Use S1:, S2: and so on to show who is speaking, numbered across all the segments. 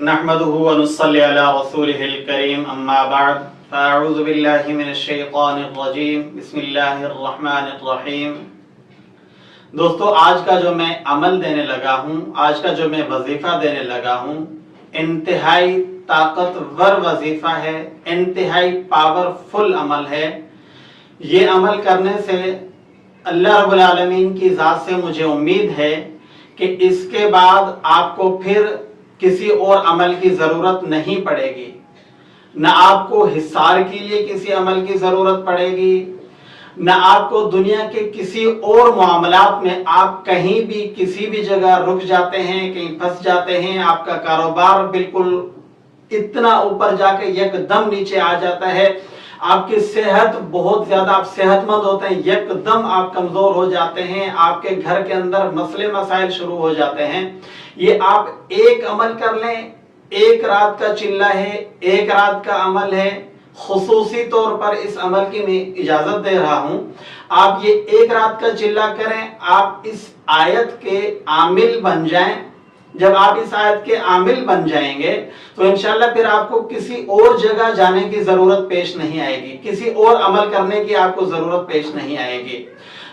S1: नहमदुहु व नुस्सल्ली अला रसूलिहिल करीम अम्मा बाद फ़अऊज़ु बिल्लाहि मिनश शैतानिर रजीम बिस्मिल्लाहिर रहमानिर रहीम। दोस्तों, आज का जो मैं अमल देने लगा हूँ, आज का जो मैं वजीफा देने लगा हूँ, इंतहाई ताकतवर वजीफा है, इंतहाई पावरफुल अमल है। ये अमल करने से अल्लाह रब्बुल आलमीन की ज़ात से मुझे उम्मीद है कि इसके बाद आपको फिर किसी और अमल की जरूरत नहीं पड़ेगी, न आपको हिसार के लिए किसी अमल की जरूरत पड़ेगी, न आपको दुनिया के किसी और मामलात में आप कहीं भी किसी भी जगह रुक जाते हैं, कहीं फंस जाते हैं, आपका कारोबार बिल्कुल इतना ऊपर जाके एकदम नीचे आ जाता है, आपकी सेहत बहुत ज्यादा, आप सेहतमंद होते हैं, एकदम आप कमजोर हो जाते हैं, आपके घर के अंदर मसले मसाइल शुरू हो जाते हैं। ये आप एक अमल कर लें, एक रात का चिल्ला है, एक रात का अमल है, खुसूसी तौर पर इस अमल की मैं इजाजत दे रहा हूं। आप ये एक रात का चिल्ला करें, आप इस आयत के आमिल बन जाएं। जब आप इस आयत के आमिल बन जाएंगे तो इंशाल्लाह फिर आपको किसी और जगह जाने की जरूरत पेश नहीं आएगी, किसी और अमल करने की आपको जरूरत पेश नहीं आएगी।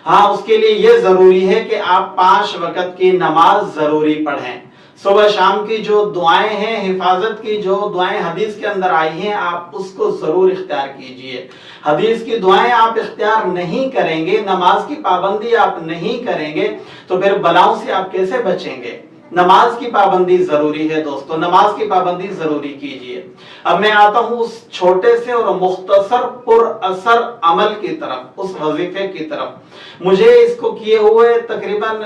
S1: हाँ, उसके लिए यह जरूरी है कि आप 5 वक्त की नमाज जरूरी पढ़ें। सुबह शाम की जो दुआएं हैं, हिफाजत की जो दुआएं हदीस के अंदर आई हैं, आप उसको जरूर इख्तियार कीजिए। हदीस की दुआएं आप इख्तियार नहीं करेंगे, नमाज की पाबंदी आप नहीं करेंगे, तो फिर बलाओं से आप कैसे बचेंगे? नमाज की पाबंदी जरूरी है दोस्तों, नमाज की पाबंदी जरूरी कीजिए। अब मैं आता हूं उस छोटे से और मुख्तसर पुर असर अमल की तरफ, उस वजीफे की तरफ। मुझे इसको किए हुए तकरीबन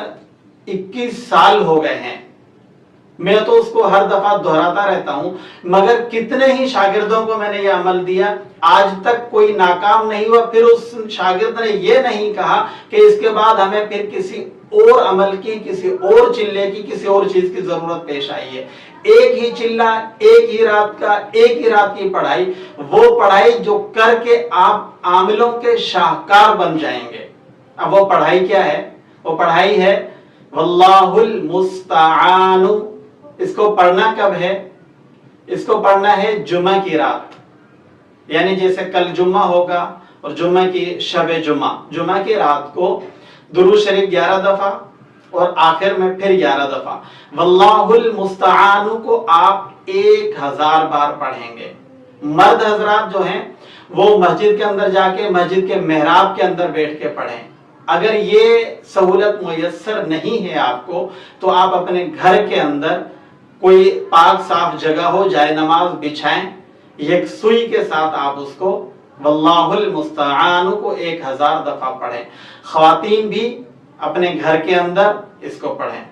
S1: 21 साल हो गए हैं। मैं तो उसको हर दफा दोहराता रहता हूं, मगर कितने ही शागिर्दों को मैंने यह अमल दिया, आज तक कोई नाकाम नहीं हुआ। फिर उस शागिर्द ने यह नहीं कहा कि इसके बाद हमें फिर किसी और अमल की, किसी और चिल्ले की, किसी और चीज की जरूरत पेश आई है। एक ही चिल्ला, एक ही रात का, एक ही रात की पढ़ाई, वो पढ़ाई जो करके आप आमिलों के शाहकार बन जाएंगे। अब वो पढ़ाई क्या है? वो पढ़ाई है वल्लाहुल मुस्तआनु। इसको पढ़ना कब है? इसको पढ़ना है जुम्मा की रात, यानी जैसे कल जुम्मा होगा और जुम्मा की शबे जुम्मा की रात को दुरूद शरीफ 11 दफा और आखिर में फिर 11 दफा वल्लाहुल मुस्तआनु को आप 1000 बार पढ़ेंगे। मर्द हजरात जो हैं वो मस्जिद के अंदर जाके मस्जिद के मेहराब के अंदर बैठ के पढ़ें। अगर ये सहूलत मुयस्सर नहीं है आपको, तो आप अपने घर के अंदर कोई पाक साफ जगह हो, जाए नमाज बिछाएं, एक सुई के साथ आप उसको वल्लाहुल मुस्तआनु को 1000 दफा पढ़ें। ख्वातीन भी अपने घर के अंदर इसको पढ़ें।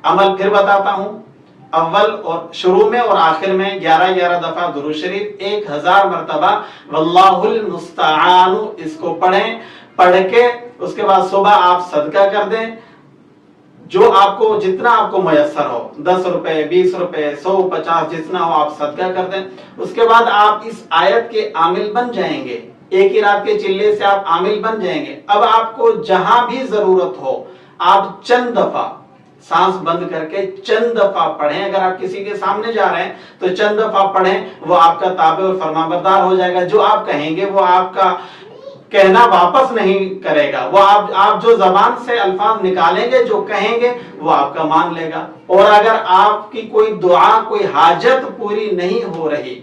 S1: अमल फिर बताता हूं, अव्वल और शुरू में और आखिर में 11-11 दफा दुरूद शरीफ, 1000 मरतबा वल्लाहुल मुस्तआनु इसको पढ़ें। पढ़ के उसके बाद सुबह आप सदका कर दें, जो आपको जितना आपको मयस्सर हो, 10 रुपए, 20 रुपए, 100, 50, जितना हो आप सदका कर दें। उसके बाद आप इस आयत के आमिल बन जाएंगे, एक ही रात के चिल्ले से आप आमिल बन जाएंगे। अब आपको जहां भी जरूरत हो, आप चंद दफा सांस बंद करके चंद दफा पढ़ें। अगर आप किसी के सामने जा रहे हैं तो चंद दफा पढ़ें, वो आपका ताबे और फरमाबरदार हो जाएगा। जो आप कहेंगे वो आपका कहना वापस नहीं करेगा, वो आप जो जबान से अल्फाज निकालेंगे, जो कहेंगे, वो आपका मान लेगा। और अगर आपकी कोई दुआ, कोई हाजत पूरी नहीं हो रही,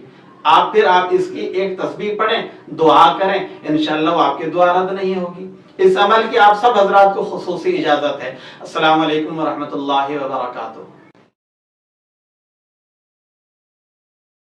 S1: फिर आप इसकी एक तस्बीह पढ़ें, दुआ करें, इंशाअल्लाह वो आपकी दुआ रद्द नहीं होगी। इस अमल की आप सब हजरात को खुसूसी इजाजत है। अस्सलाम वालेकुम व रहमतुल्लाहि व बरकातुहू।